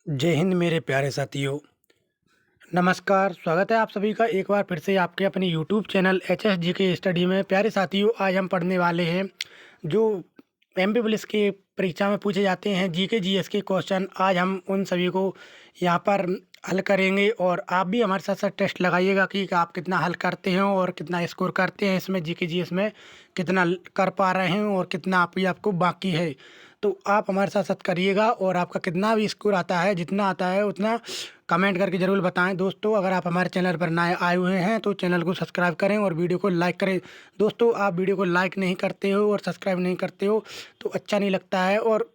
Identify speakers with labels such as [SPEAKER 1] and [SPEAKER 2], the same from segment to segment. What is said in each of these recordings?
[SPEAKER 1] जय हिंद मेरे प्यारे साथियों। नमस्कार, स्वागत है आप सभी का एक बार फिर से आपके अपने यूट्यूब चैनल एचएस के स्टडी में। प्यारे साथियों, आज हम पढ़ने वाले हैं जो एमपी पुलिस की परीक्षा में पूछे जाते हैं जीके जीएस के क्वेश्चन। आज हम उन सभी को यहाँ पर हल करेंगे और आप भी हमारे साथ साथ टेस्ट लगाइएगा कि आप कितना हल करते हैं और कितना स्कोर करते हैं इसमें, जीके जीएस में कितना कर पा रहे हैं और कितना आपको बाकी है। तो आप हमारे साथ साथ करिएगा और आपका कितना भी स्कोर आता है, जितना आता है उतना कमेंट करके ज़रूर बताएं। दोस्तों, अगर आप हमारे चैनल पर नए आए हुए हैं तो चैनल को सब्सक्राइब करें और वीडियो को लाइक करें। दोस्तों, आप वीडियो को लाइक नहीं करते हो और सब्सक्राइब नहीं करते हो तो अच्छा नहीं लगता है। और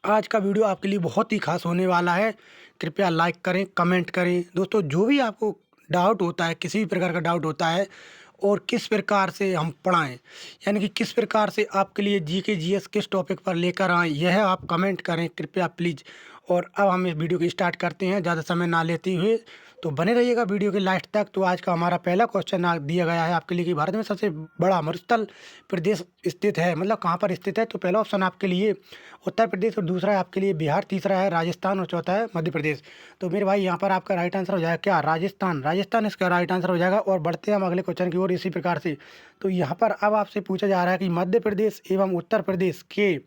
[SPEAKER 1] आज का वीडियो आपके लिए बहुत ही खास होने वाला है। कृपया लाइक करें, कमेंट करें। दोस्तों, जो भी आपको डाउट होता है, किसी भी प्रकार का डाउट होता है और किस प्रकार से हम पढ़ाएं, यानी कि किस प्रकार से आपके लिए जीके जीएस किस टॉपिक पर लेकर आएँ, यह आप कमेंट करें कृपया प्लीज़। और अब हम इस वीडियो को स्टार्ट करते हैं ज़्यादा समय ना लेते हुए। तो बने रहिएगा वीडियो के लास्ट तक। तो आज का हमारा पहला क्वेश्चन दिया गया है आपके लिए कि भारत में सबसे बड़ा मरुस्थल प्रदेश स्थित है, मतलब कहाँ पर स्थित है। तो पहला ऑप्शन आपके लिए उत्तर प्रदेश और दूसरा है आपके लिए बिहार, तीसरा है राजस्थान और चौथा है मध्य प्रदेश। तो मेरे भाई, यहाँ पर आपका राइट आंसर हो जाएगा क्या? राजस्थान। राजस्थान इसका राइट आंसर हो जाएगा। और बढ़ते हैं हम अगले क्वेश्चन की ओर इसी प्रकार से। तो यहाँ पर अब आपसे पूछा जा रहा है कि मध्य प्रदेश एवं उत्तर प्रदेश के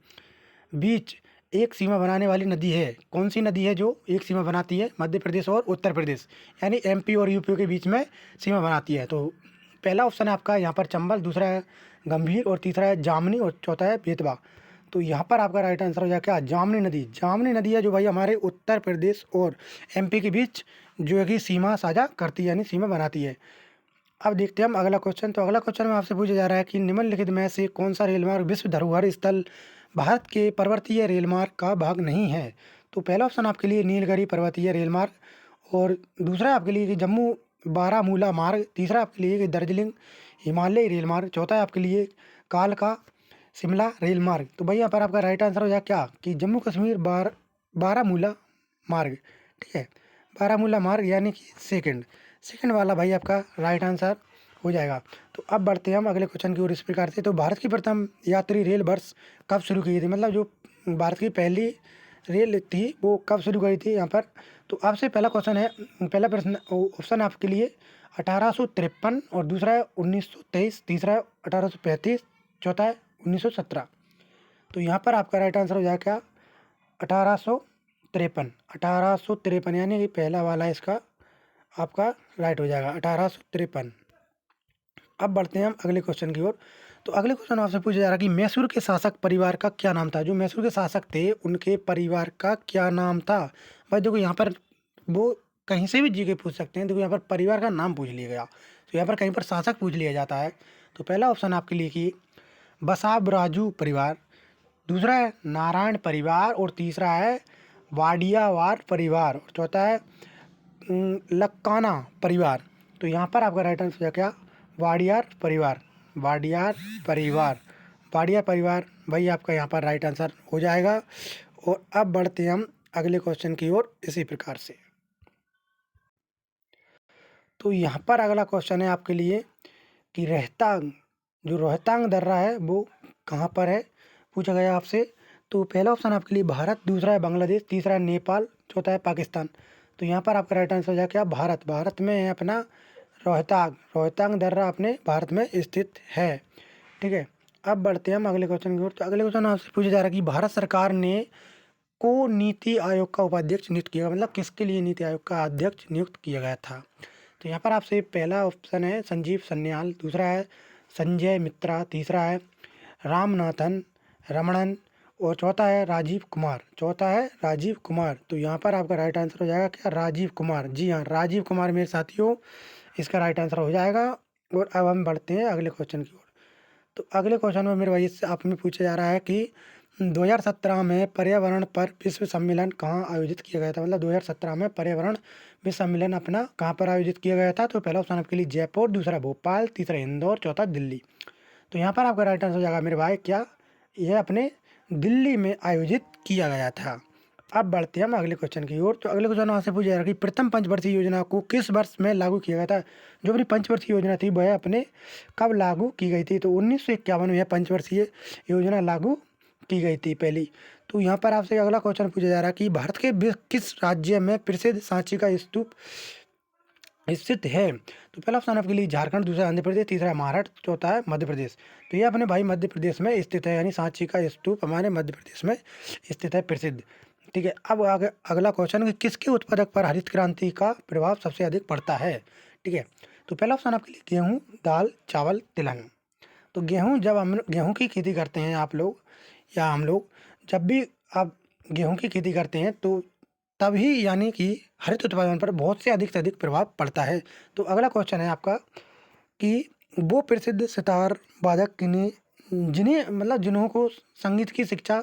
[SPEAKER 1] बीच एक सीमा बनाने वाली नदी है। कौन सी नदी है जो एक सीमा बनाती है मध्य प्रदेश और उत्तर प्रदेश, यानी एमपी और यूपी के बीच में सीमा बनाती है? तो पहला ऑप्शन है आपका यहाँ पर चंबल, दूसरा है गंभीर और तीसरा है जामनी और चौथा है बेतवा। तो यहाँ पर आपका राइट आंसर हो जाएगा क्या? जामनी नदी। जामनी नदी है जो भाई हमारे उत्तर प्रदेश और एमपी के बीच जो है कि सीमा साझा करती है, यानी सीमा बनाती है। अब देखते हैं हम अगला क्वेश्चन। तो अगला क्वेश्चन में आपसे पूछा जा रहा है कि निम्नलिखित में से कौन सा रेलमार्ग विश्व धरोहर स्थल भारत के पर्वतीय रेलमार्ग का भाग नहीं है? तो पहला ऑप्शन आपके लिए नीलगिरी पर्वतीय रेलमार्ग और दूसरा आपके लिए कि जम्मू बारामूला मार्ग, तीसरा आपके लिए कि दार्जिलिंग हिमालय रेलमार्ग, चौथा है आपके लिए कालका शिमला रेलमार्ग। तो भाई यहाँ पर आपका राइट आंसर हो जाए क्या कि जम्मू कश्मीर बारामूला मार्ग। ठीक है, बारामूला मार्ग यानी कि सेकंड सेकंड वाला भाई आपका राइट आंसर हो जाएगा। तो अब बढ़ते हैं हम अगले क्वेश्चन की ओर इस प्रकार से। तो भारत की प्रथम यात्री रेल बस कब शुरू की थी, मतलब जो भारत की पहली रेल थी वो कब शुरू करी थी यहाँ पर? तो आपसे पहला क्वेश्चन है, पहला प्रश्न ऑप्शन आपके लिए 1853 और दूसरा है 1923, तीसरा है 1835, चौथा है 1917। तो यहाँ पर आपका राइट आंसर हो जाएगा 1853। 1853 यानी कि पहला वाला इसका आपका राइट हो जाएगा 1853। अब बढ़ते हैं हम अगले क्वेश्चन की ओर। तो अगले क्वेश्चन आपसे पूछा जा रहा है कि मैसूर के शासक परिवार का क्या नाम था? जो मैसूर के शासक थे उनके परिवार का क्या नाम था? भाई देखो, यहाँ पर वो कहीं से भी जी के पूछ सकते हैं। देखो, यहाँ पर परिवार का नाम पूछ लिया गया तो यहाँ पर कहीं पर शासक पूछ लिया जाता है। तो पहला ऑप्शन आपके लिए कि बसाबराजू परिवार, दूसरा है नारायण परिवार और तीसरा है वाडियावार परिवार और चौथा है लक्काना परिवार। तो यहाँ पर आपका राइट आंसर क्या? वाडियार परिवार। वाडियार परिवार। वाडियार परिवार भाई आपका यहाँ पर राइट आंसर हो जाएगा। और अब बढ़ते हैं हम अगले क्वेश्चन की ओर इसी प्रकार से। तो यहाँ पर अगला क्वेश्चन है आपके लिए कि रोहतांग, जो रोहतांग दर्रा है वो कहाँ पर है, पूछा गया आपसे। तो पहला ऑप्शन आपके लिए भारत, दूसरा है बांग्लादेश, तीसरा है नेपाल, चौथा है पाकिस्तान। तो यहाँ पर आपका राइट आंसर हो जाएगा क्या? भारत। भारत में है अपना रोहतांग। रोहतांग दर्रा अपने भारत में स्थित है। ठीक है, अब बढ़ते हैं हम अगले क्वेश्चन की ओर। तो अगले क्वेश्चन आपसे पूछा जा रहा है कि भारत सरकार ने को नीति आयोग का उपाध्यक्ष नियुक्त किया, मतलब किसके लिए नीति आयोग का अध्यक्ष नियुक्त किया गया था? तो यहाँ पर आपसे पहला ऑप्शन है संजीव सन्याल, दूसरा है संजय मित्रा, तीसरा है रामनाथन रमणन और चौथा है राजीव कुमार। चौथा है राजीव कुमार। तो यहाँ पर आपका राइट आंसर हो जाएगा क्या? राजीव कुमार। जी हाँ, राजीव कुमार मेरे साथियों इसका राइट आंसर हो जाएगा। और अब हम बढ़ते हैं अगले क्वेश्चन की ओर। तो अगले क्वेश्चन में मेरे भाई से आप में पूछा जा रहा है कि 2017 में पर्यावरण पर विश्व सम्मेलन कहाँ आयोजित किया गया था? मतलब 2017 में पर्यावरण विश्व सम्मेलन अपना कहाँ पर आयोजित किया गया था? तो पहला ऑप्शन आपके लिए जयपुर, दूसरा भोपाल, तीसरा इंदौर, चौथा दिल्ली। तो यहाँ पर आपका राइट आंसर हो जाएगा मेरे भाई क्या? यह अपने दिल्ली में आयोजित किया गया था। अब बढ़ते हैं हम अगले क्वेश्चन की ओर। तो अगले क्वेश्चन आपसे पूछा जा रहा है कि प्रथम पंचवर्षीय योजना को किस वर्ष में लागू किया गया था? जो अपनी पंचवर्षीय योजना थी वह अपने कब लागू की गई थी? तो 1951 में यह पंचवर्षीय योजना लागू की गई थी पहली। तो यहाँ पर आपसे अगला क्वेश्चन पूछा जा रहा है कि भारत के किस राज्य में प्रसिद्ध सांची का स्तूप स्थित है। तो पहला ऑप्शन आपके लिए झारखंड, दूसरा आंध्र प्रदेश, तीसरा महाराष्ट्र, चौथा है मध्य प्रदेश। तो ये अपने भाई मध्य प्रदेश में स्थित है, यानी सांची का स्तूप हमारे मध्य प्रदेश में स्थित है प्रसिद्ध। ठीक है, अब आगे अगला क्वेश्चन कि किसके उत्पादक पर हरित क्रांति का प्रभाव सबसे अधिक पड़ता है। ठीक है, तो पहला ऑप्शन आपके लिए गेहूँ, दाल, चावल, तिलहन। तो गेहूँ, जब हम गेहूँ की खेती करते हैं आप लोग या हम लोग, जब भी आप गेहूँ की खेती करते हैं तो तभी यानी कि हरित उत्पादन पर बहुत से अधिक प्रभाव पड़ता है। तो अगला क्वेश्चन है आपका कि वो प्रसिद्ध सितार वादक जिन्हों को संगीत की शिक्षा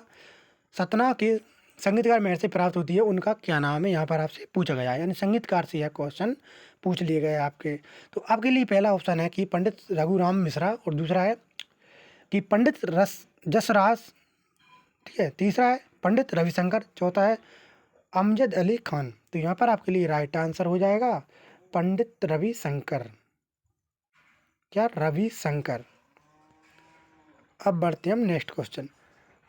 [SPEAKER 1] सतना के संगीतकार मेहर से प्राप्त होती है, उनका क्या नाम है, यहाँ पर आपसे पूछा गया है, यानी संगीतकार से यह क्वेश्चन पूछ लिए गए आपके। तो आपके लिए पहला ऑप्शन है कि पंडित रघुराम मिश्रा, और दूसरा है कि पंडित जसराज, ठीक है, तीसरा है पंडित रविशंकर, चौथा है अमजद अली खान। तो यहाँ पर आपके लिए राइट आंसर हो जाएगा पंडित रविशंकर, क्या रविशंकर। अब बढ़ते हैं हम नेक्स्ट क्वेश्चन।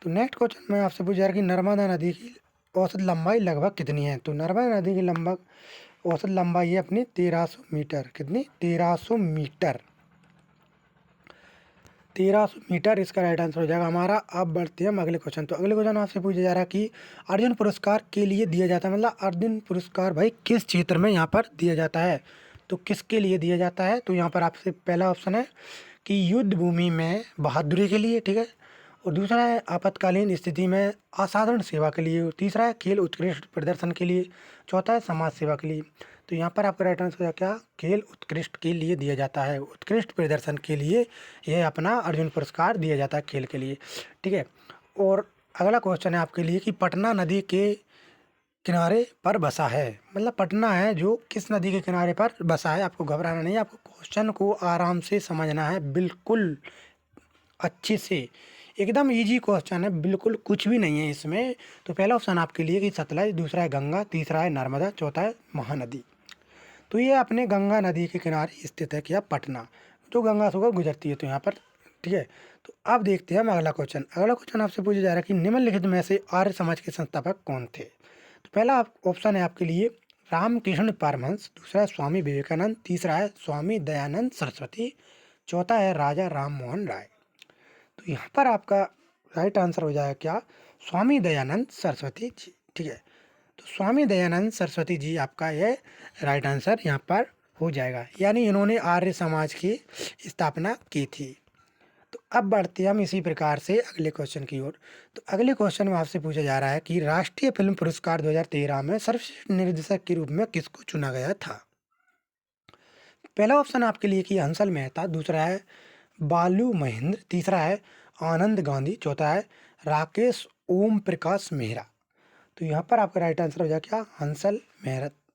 [SPEAKER 1] तो नेक्स्ट क्वेश्चन में आपसे पूछा जा रहा है कि नर्मदा नदी की औसत लंबाई लगभग कितनी है। तो नर्मदा नदी की लगभग औसत लंबाई है अपनी 1300 मीटर। कितनी? 1300 मीटर। 1300 मीटर इसका राइट आंसर हो जाएगा हमारा। अब बढ़ते हैं हम अगले क्वेश्चन। तो अगले क्वेश्चन आपसे पूछा जा रहा है कि अर्जुन पुरस्कार के लिए दिया जाता है, मतलब अर्जुन पुरस्कार भाई किस क्षेत्र में यहाँ पर दिया जाता है, तो किसके लिए दिया जाता है। तो यहाँ पर आपसे पहला ऑप्शन है कि युद्ध भूमि में बहादुरी के लिए, ठीक है, और दूसरा है आपातकालीन स्थिति में असाधारण सेवा के लिए, तीसरा है खेल उत्कृष्ट प्रदर्शन के लिए, चौथा है समाज सेवा के लिए। तो यहाँ पर आपका राइट आंसर क्या? खेल उत्कृष्ट के लिए दिया जाता है, उत्कृष्ट प्रदर्शन के लिए यह अपना अर्जुन पुरस्कार दिया जाता है खेल के लिए। ठीक है, और अगला क्वेश्चन है आपके लिए कि पटना नदी के किनारे पर बसा है, मतलब पटना है जो किस नदी के किनारे पर बसा है। आपको घबराना नहीं है, आपको क्वेश्चन को आराम से समझना है, बिल्कुल अच्छे से, एकदम इजी क्वेश्चन है, बिल्कुल कुछ भी नहीं है इसमें। तो पहला ऑप्शन आपके लिए कि सतलज, दूसरा है गंगा, तीसरा है नर्मदा, चौथा है महानदी। तो ये अपने गंगा नदी के किनारे स्थित है क्या? पटना, जो गंगा से होकर गुजरती है, तो यहाँ पर। ठीक है, तो अब देखते हैं हम अगला क्वेश्चन। अगला क्वेश्चन आपसे पूछा जा रहा है कि निम्नलिखित में से आर्य समाज के संस्थापक कौन थे। तो पहला ऑप्शन है आपके लिए रामकृष्ण परमहंस, दूसरा है स्वामी विवेकानंद, तीसरा है स्वामी दयानंद सरस्वती, चौथा है राजा राम मोहन राय। तो यहाँ पर आपका राइट आंसर हो जाएगा क्या? स्वामी दयानंद सरस्वती जी। ठीक है, तो स्वामी दयानंद सरस्वती जी आपका ये राइट आंसर यहाँ पर हो जाएगा, यानी इन्होंने आर्य समाज की स्थापना की थी। तो अब बढ़ते हैं हम इसी प्रकार से अगले क्वेश्चन की ओर। तो अगले क्वेश्चन में आपसे पूछा जा रहा है कि राष्ट्रीय फिल्म पुरस्कार 2013 में सर्वश्रेष्ठ निर्देशक के रूप में किसको चुना गया था। पहला ऑप्शन आपके लिए कि हंसल मेहता, दूसरा है बालू महेंद्र, तीसरा है आनंद गांधी, चौथा है राकेश ओम प्रकाश मेहरा। तो यहाँ पर आपका राइट आंसर हो जाएगा क्या? हंसल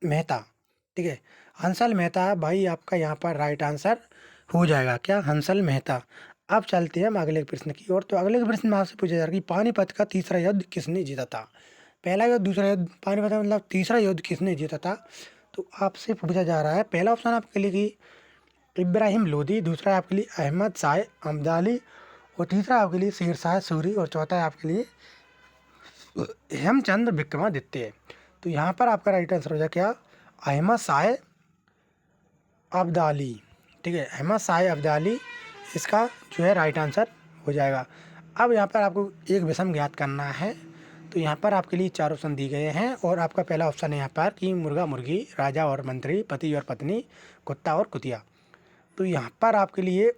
[SPEAKER 1] मेहता। ठीक है, हंसल मेहता भाई आपका यहाँ पर राइट आंसर हो जाएगा क्या? हंसल मेहता। अब चलते हैं हम अगले प्रश्न की ओर। तो अगले प्रश्न में आपसे पूछा जा रहा है कि पानीपत का तीसरा युद्ध किसने जीता था। पहला युद्ध, दूसरा युद्ध, पानीपत का मतलब तीसरा युद्ध किसने जीता था। तो आपसे पूछा जा रहा है, पहला ऑप्शन आपके लिए कि इब्राहिम लोदी, दूसरा है आपके लिए अहमद शाह अब्दाली, और तीसरा आपके लिए शेर शाह सूरी, और चौथा है आपके लिए हेमचंद्र विक्रमादित्य। तो यहाँ पर आपका राइट आंसर हो जाएगा क्या? अहमद शाह अब्दाली। ठीक है, अहमद शाह अब्दाली इसका जो है राइट आंसर हो जाएगा। अब यहाँ पर आपको एक विषम ज्ञात करना है। तो यहाँ पर आपके लिए 4 ऑप्शन दिए गए हैं, और आपका पहला ऑप्शन है यहाँ पर कि मुर्गा मुर्गी, राजा और मंत्री, पति और पत्नी, कुत्ता और कुतिया। तो यहाँ पर आपके लिए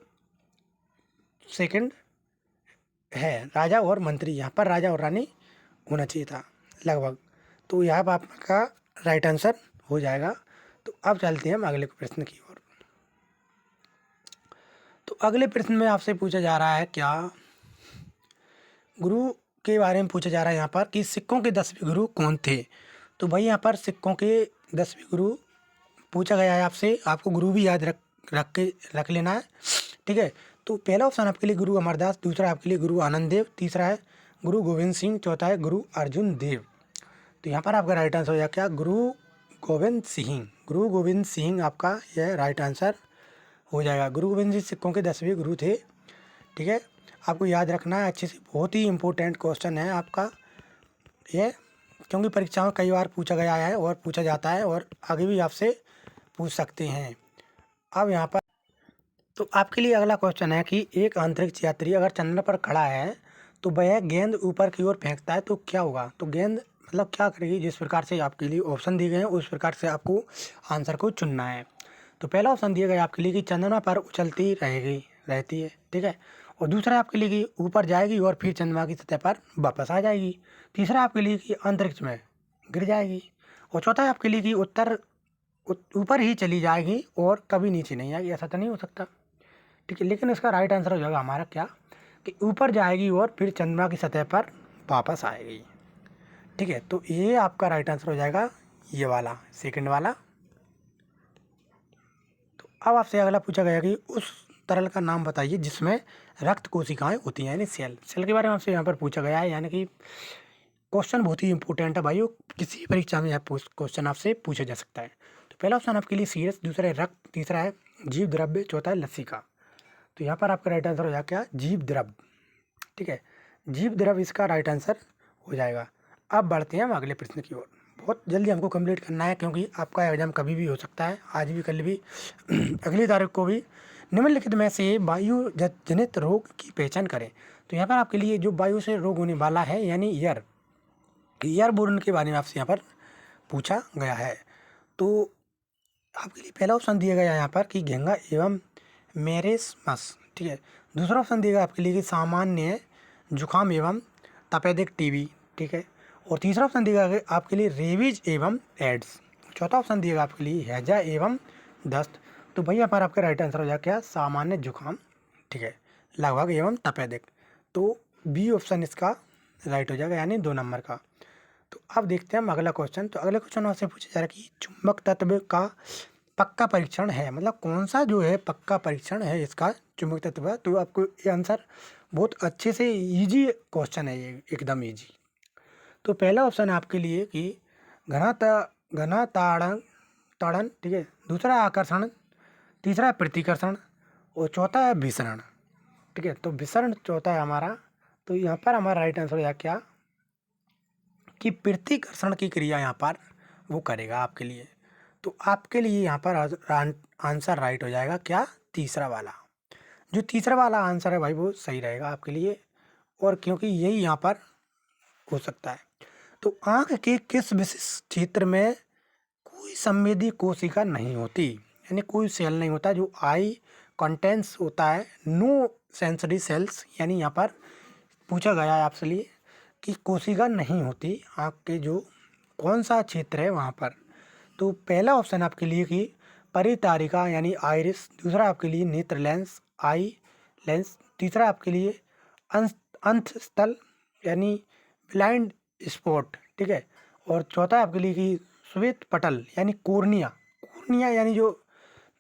[SPEAKER 1] सेकंड है राजा और मंत्री, यहाँ पर राजा और रानी होना चाहिए था लगभग। तो यहाँ पर आपका राइट आंसर हो जाएगा। तो अब चलते हैं हम अगले प्रश्न की ओर। तो अगले प्रश्न में आपसे पूछा जा रहा है क्या? गुरु के बारे में पूछा जा रहा है यहाँ पर कि सिखों के 10वें गुरु कौन थे। तो भाई यहाँ पर सिखों के 10वें गुरु पूछा गया है आपसे, आपको गुरु भी याद रख लेना है। ठीक है, तो पहला ऑप्शन आपके लिए गुरु अमरदास, दूसरा आपके लिए गुरु आनंद देव, तीसरा है गुरु गोविंद सिंह, चौथा है गुरु अर्जुन देव। तो यहाँ पर आपका राइट आंसर हो जाएगा क्या? गुरु गोविंद सिंह। गुरु गोविंद सिंह आपका यह राइट आंसर हो जाएगा। गुरु गोविंद सिंह सिखों के 10वें गुरु थे। ठीक है, आपको याद रखना है अच्छे से, बहुत ही इम्पोर्टेंट क्वेश्चन है आपका ये, क्योंकि परीक्षाओं में कई बार पूछा गया है और पूछा जाता है और आगे भी आपसे पूछ सकते हैं। अब यहाँ पर तो आपके लिए अगला क्वेश्चन है कि एक अंतरिक्ष यात्री अगर चंद्र पर खड़ा है तो वह गेंद ऊपर की ओर फेंकता है तो क्या होगा? तो गेंद मतलब क्या करेगी? जिस प्रकार से आपके लिए ऑप्शन दिए गए हैं उस प्रकार से आपको आंसर को चुनना है। तो पहला ऑप्शन दिया गया आपके लिए कि चंद्रमा पर उछलती रहती है, ठीक है। और दूसरा आपके लिए कि ऊपर जाएगी और फिर चंद्रमा की सतह पर वापस आ जाएगी। तीसरा आपके लिए कि अंतरिक्ष में गिर जाएगी। और चौथा है आपके लिए कि ऊपर ही चली जाएगी और कभी नीचे नहीं आएगी। ऐसा तो नहीं हो सकता, ठीक है। लेकिन इसका राइट आंसर हो जाएगा हमारा क्या, कि ऊपर जाएगी और फिर चंद्रमा की सतह पर वापस आएगी, ठीक है। तो ये आपका राइट आंसर हो जाएगा ये वाला, सेकंड वाला। तो अब आपसे अगला पूछा गया कि उस तरल का नाम बताइए जिसमें रक्त कोशिकाएं होती हैं, यानी सेल के बारे में आपसे यहाँ पर पूछा गया है। यानी कि क्वेश्चन बहुत ही इंपॉर्टेंट है भाइयों, किसी परीक्षा में यह क्वेश्चन आपसे पूछा जा सकता है। तो पहला ऑप्शन आपके लिए सीरस, दूसरा है रक्त, तीसरा है जीव द्रव्य, चौथा है लसिका। तो यहाँ पर आपका राइट आंसर हो जाएगा क्या, जीव द्रव्य, ठीक है। जीव द्रव्य इसका राइट आंसर हो जाएगा। अब बढ़ते हैं हम अगले प्रश्न की ओर। बहुत जल्दी हमको कंप्लीट करना है क्योंकि आपका एग्जाम कभी भी हो सकता है, आज भी कल भी अगली तारीख को भी। निम्नलिखित में से वायु जनित रोग की पहचान करें। तो यहाँ पर आपके लिए जो वायु से रोग होने वाला है यानी एयरबोर्न के बारे में आपसे यहाँ पर पूछा गया है। तो आपके लिए पहला ऑप्शन दिया गया है यहाँ पर कि घेंगा एवं मेरेस्मस, ठीक है। दूसरा ऑप्शन दिया गया आपके लिए कि सामान्य जुकाम एवं तपेदिक टीबी, ठीक है। और तीसरा ऑप्शन दिया गया आपके लिए रेबीज एवं एड्स। चौथा ऑप्शन दिया गया आपके लिए हैजा एवं दस्त। तो भैया पर आपका राइट आंसर हो जाएगा क्या, सामान्य जुकाम, ठीक है, लगभग एवं तपेदिक। तो बी ऑप्शन इसका राइट हो जाएगा, यानी 2 नंबर का। तो अब देखते हैं हम अगला क्वेश्चन। तो अगले क्वेश्चन आपसे पूछा जा रहा है कि चुंबक तत्व का पक्का परीक्षण है, मतलब कौन सा जो है पक्का परीक्षण है इसका चुंबक तत्व। तो आपको ये आंसर बहुत अच्छे से, इजी क्वेश्चन है ये, एकदम इजी। तो पहला ऑप्शन है आपके लिए कि घना ताड़न, ठीक है। दूसरा है आकर्षण, तीसरा है प्रतिकर्षण और चौथा है विसरण, ठीक है। तो विसरण चौथा है हमारा। तो यहाँ पर हमारा राइट आंसर हो जाएगा क्या, कि प्रतिकर्षण की क्रिया यहाँ पर वो करेगा आपके लिए। तो आपके लिए यहाँ पर आंसर राइट हो जाएगा क्या, तीसरा वाला। जो तीसरा वाला आंसर है भाई वो सही रहेगा आपके लिए, और क्योंकि यही यहाँ पर हो सकता है। तो आँख के किस विशिष्ट क्षेत्र में कोई संवेदी कोशिका नहीं होती, यानी कोई सेल नहीं होता जो आई कंटेंस होता है, नो सेंसरी सेल्स, यानी यहाँ पर पूछा गया है आपसे लिए कि कोशिका नहीं होती आँख के जो कौन सा क्षेत्र है वहाँ पर। तो पहला ऑप्शन आपके लिए कि परितारिका यानी आइरिस, दूसरा आपके लिए नेत्र लेंस आई लेंस, तीसरा आपके लिए अंतस्थल यानी ब्लाइंड स्पॉट, ठीक है। और चौथा आपके लिए कि श्वेत पटल यानी कोर्निया यानी जो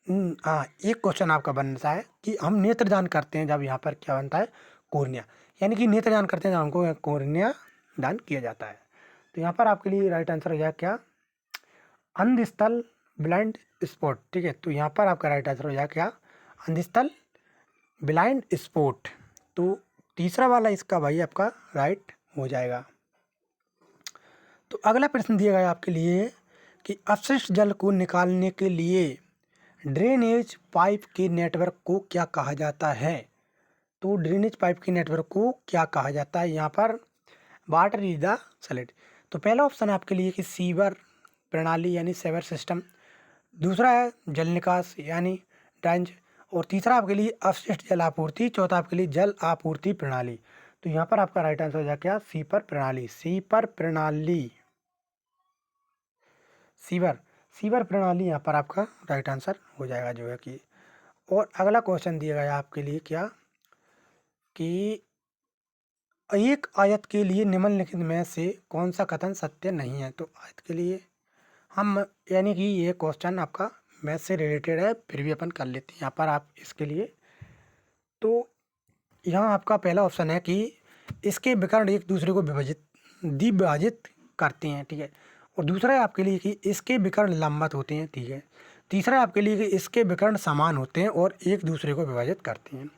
[SPEAKER 1] हाँ, एक क्वेश्चन आपका बनता है कि हम नेत्रदान करते हैं जब, यहाँ पर क्या बनता है, कोर्निया, यानी कि नेत्रदान करते हैं जब हमको कोर्निया दान किया जाता है। तो यहाँ पर आपके लिए राइट आंसर हो जाएगा क्या, अंधस्थल ब्लाइंड स्पॉट, ठीक है। तो यहाँ पर आपका राइट आंसर हो जाएगा क्या, अंधस्थल ब्लाइंड स्पॉट। तो तीसरा वाला इसका भाई आपका राइट हो जाएगा। तो अगला प्रश्न दिया गया आपके लिए कि अपशिष्ट जल को निकालने के लिए ड्रेनेज पाइप के नेटवर्क को क्या कहा जाता है। तो ड्रेनेज पाइप के नेटवर्क को क्या कहा जाता है, यहाँ पर वाटर इज द सॉलिड। तो पहला ऑप्शन है आपके लिए कि सीवर प्रणाली यानी सेवर सिस्टम, दूसरा है जल निकास यानी ड्रेंज, और तीसरा आपके लिए अपशिष्ट जल आपूर्ति, चौथा आपके लिए जल आपूर्ति प्रणाली। तो यहाँ पर आपका राइट आंसर हो जाएगा क्या, सीपर प्रणाली, सीवर प्रणाली यहाँ पर आपका राइट आंसर हो जाएगा जो है कि। और अगला क्वेश्चन दिया गया आपके लिए क्या, कि एक आयत के लिए निम्नलिखित में से कौन सा कथन सत्य नहीं है। तो आयत के लिए हम, यानी कि ये क्वेश्चन आपका मैथ से रिलेटेड है, फिर भी अपन कर लेते हैं यहाँ पर आप इसके लिए। तो यहाँ आपका पहला ऑप्शन है कि इसके विकर्ण एक दूसरे को द्विभाजित करते हैं, ठीक है। और दूसरा है आपके लिए कि इसके विकर्ण लंबवत होते हैं, ठीक है। तीसरा है आपके लिए कि इसके विकर्ण समान होते हैं और एक दूसरे को विभाजित करते हैं।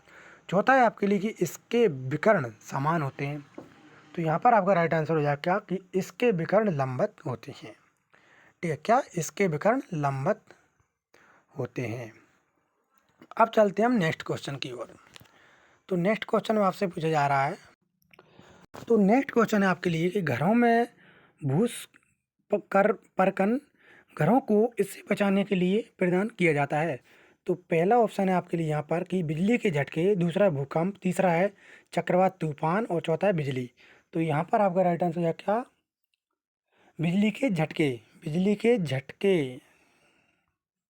[SPEAKER 1] चौथा है आपके लिए कि इसके विकर्ण समान होते हैं। तो यहाँ पर आपका राइट आंसर हो जाएगा क्या कि इसके विकर्ण लंबवत होते हैं। ठीक है, क्या इसके विकर्ण लंबवत होते हैं। अब चलते हैं हम नेक्स्ट क्वेश्चन की ओर। तो नेक्स्ट क्वेश्चन आपसे पूछा जा रहा है, तो नेक्स्ट क्वेश्चन है आपके लिए कि घरों में भूस परकन घरों को इससे बचाने के लिए प्रदान किया जाता है। तो पहला ऑप्शन है आपके लिए यहाँ पर कि बिजली के झटके, दूसरा भूकंप, तीसरा है चक्रवात तूफान और चौथा है बिजली। तो यहाँ पर आपका राइट आंसर है क्या, बिजली के झटके, बिजली के झटके।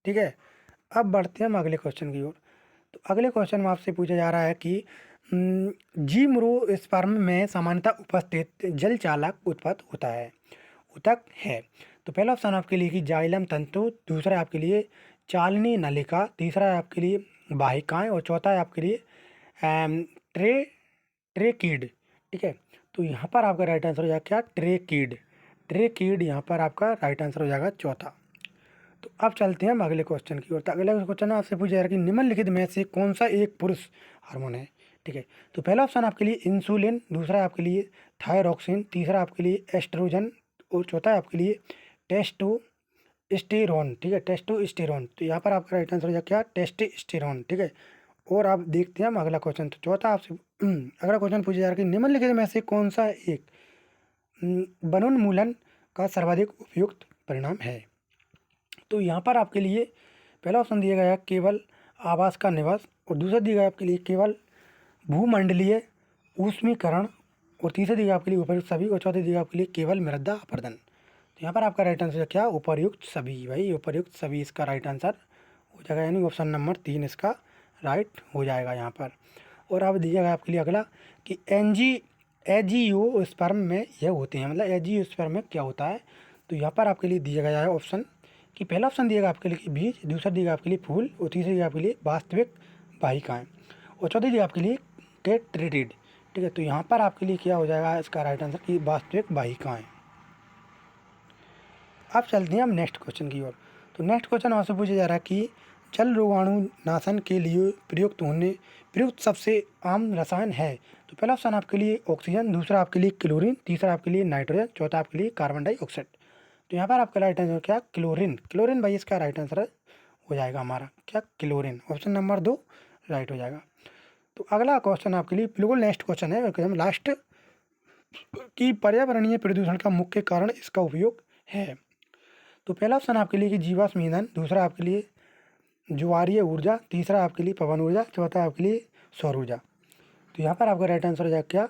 [SPEAKER 1] ठीक है, अब बढ़ते हैं हम अगले क्वेश्चन की ओर। तो अगले क्वेश्चन में आपसे पूछा जा रहा है कि जीम्नोस्पर्म में सामान्यतः उपस्थित जल चालक उत्पाद होता है, ऊतक है। तो पहला ऑप्शन आपके लिए कि जाइलम तंतु, दूसरा है आपके लिए चालनी नलिका, तीसरा है आपके लिए वाहिकाएं और चौथा है आपके लिए ट्रे ट्रेकीड। ठीक है, तो यहाँ पर आपका राइट आंसर हो जाएगा क्या, ट्रेकीड। ट्रेकीड यहाँ पर आपका राइट आंसर हो जाएगा चौथा। तो अब चलते हैं हम अगले क्वेश्चन की ओर। तो अगले क्वेश्चन आपसे पूछा जा रहा है कि निम्नलिखित में से कौन सा एक पुरुष हार्मोन है। ठीक है, तो पहला ऑप्शन आपके लिए इंसुलिन, दूसरा आपके लिए थायरॉक्सिन, तीसरा आपके लिए एस्ट्रोजन और चौथा आपके लिए टेस्टोस्टेरोन। ठीक है, टेस्टोस्टेरोन। तो यहाँ पर आपका राइट आंसर हो जाएगा क्या, टेस्टोस्टेरोन। ठीक है, और आप देखते हैं हम अगला क्वेश्चन। तो चौथा आपसे अगला क्वेश्चन पूछा जा रहा है कि निम्नलिखित में से कौन सा एक वनोन्मूलन का सर्वाधिक उपयुक्त परिणाम है। तो यहाँ पर आपके लिए पहला ऑप्शन दिया गया है केवल आवास का निवास, और दूसरा दिया गया आपके लिए केवल भूमंडलीय ऊष्मीकरण, और तीसरा दिया आपके लिए उपर्युक्त सभी, और चौथा दिया आपके लिए केवल मृदा अपरदन। तो यहाँ पर आपका राइट आंसर क्या, उपर्युक्त सभी। भाई उपर्युक्त सभी इसका राइट आंसर हो जाएगा, यानी ऑप्शन नंबर 3 इसका राइट हो जाएगा यहाँ पर। और अब दिया गया आपके लिए अगला कि एजियोस्पर्म में यह होते हैं, मतलब एजियोस्पर्म में क्या होता है। तो यहाँ पर आपके लिए दिया गया है ऑप्शन कि पहला ऑप्शन दिएगा आपके लिए कि बीज, दूसरा दिएगा आपके लिए फूल, और तीसरा दिएगा आपके लिए वास्तविक वाहिकाएँ, और चौथी दिएगा आपके लिए टेट्रिटिड। ठीक है, तो यहाँ पर आपके लिए क्या हो जाएगा इसका राइट आंसर कि वास्तविक वाहिकाएँ। अब चलते हैं हम नेक्स्ट क्वेश्चन की ओर। तो नेक्स्ट क्वेश्चन आपसे पूछा जा रहा है कि जल रोगाणु नाशन के लिए प्रयुक्त सबसे आम रसायन है। तो पहला ऑप्शन आपके लिए ऑक्सीजन, दूसरा आपके लिए क्लोरीन, तीसरा आपके लिए नाइट्रोजन, चौथा आपके लिए कार्बन डाइऑक्साइड। तो यहाँ पर आपका राइट आंसर क्या, क्लोरीन। क्लोरीन भाई इसका राइट आंसर हो जाएगा हमारा क्या, क्लोरीन। ऑप्शन नंबर 2 राइट हो जाएगा। तो अगला क्वेश्चन आपके लिए बिल्कुल नेक्स्ट क्वेश्चन है, एकदम लास्ट, कि पर्यावरणीय प्रदूषण का मुख्य कारण इसका उपयोग है। तो पहला ऑप्शन आपके लिए कि जीवाश्म ईंधन, दूसरा आपके लिए ज्वारीय ऊर्जा, तीसरा आपके लिए पवन ऊर्जा, चौथा आपके लिए सौर ऊर्जा। तो यहाँ पर आपका राइट आंसर हो जाएगा क्या,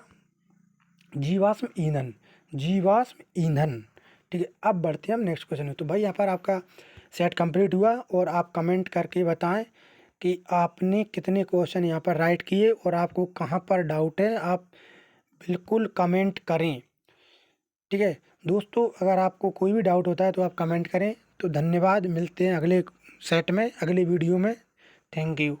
[SPEAKER 1] जीवाश्म ईंधन, जीवाश्म ईंधन। ठीक है, अब बढ़ते हैं हम नेक्स्ट क्वेश्चन में। तो भाई यहाँ पर आपका सेट कंप्लीट हुआ, और आप कमेंट करके बताएं कि आपने कितने क्वेश्चन यहाँ पर राइट किए और आपको कहाँ पर डाउट है, आप बिल्कुल कमेंट करें। ठीक है दोस्तों, अगर आपको कोई भी डाउट होता है तो आप कमेंट करें। तो धन्यवाद, मिलते हैं अगले सेट में, अगली वीडियो में। Thank you.